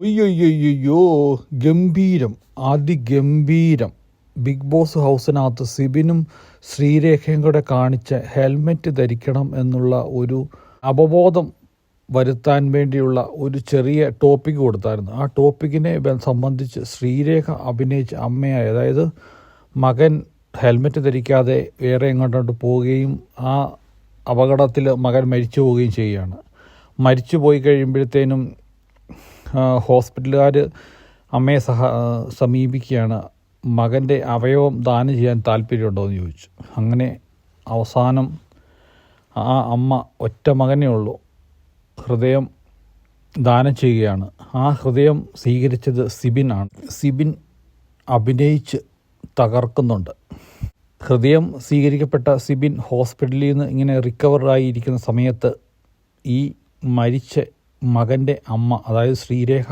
അയ്യോ ഗംഭീരം, അതിഗംഭീരം. Big boss ഹൗസിനകത്ത് സിബിനും ശ്രീരേഖയും കൂടെ കാണിച്ച ഹെൽമെറ്റ് ധരിക്കണം എന്നുള്ള ഒരു അവബോധം വരുത്താൻ വേണ്ടിയുള്ള ഒരു ചെറിയ ടോപ്പിക് കൊടുത്തായിരുന്നു. ആ ടോപ്പിക്കിനെ സംബന്ധിച്ച് ശ്രീരേഖ അഭിനയിച്ച അമ്മയായി, അതായത് മകൻ ഹെൽമെറ്റ് ധരിക്കാതെ വേറെ എങ്ങോട്ടോട്ട് പോവുകയും ആ അപകടത്തിൽ മകൻ മരിച്ചു പോവുകയും ചെയ്യുകയാണ്. മരിച്ചു പോയി കഴിയുമ്പോഴത്തേനും ഹോസ്പിറ്റലുകാർ അമ്മയെ സമീപിക്കുകയാണ്. മകൻ്റെ അവയവം ദാനം ചെയ്യാൻ താല്പര്യമുണ്ടോ എന്ന് ചോദിച്ചു. അങ്ങനെ അവസാനം ആ അമ്മ ഒറ്റ മകനേ ഉള്ളൂ, ഹൃദയം ദാനം ചെയ്യുകയാണ്. ആ ഹൃദയം സ്വീകരിച്ചത് സിബിനാണ്. സിബിൻ അഭിനയിച്ച് തകർക്കുന്നുണ്ട്. ഹൃദയം സ്വീകരിക്കപ്പെട്ട സിബിൻ ഹോസ്പിറ്റലിൽ നിന്ന് ഇങ്ങനെ റിക്കവറായിരിക്കുന്ന സമയത്ത് ഈ മരിച്ച മകൻ്റെ അമ്മ, അതായത് ശ്രീരേഖ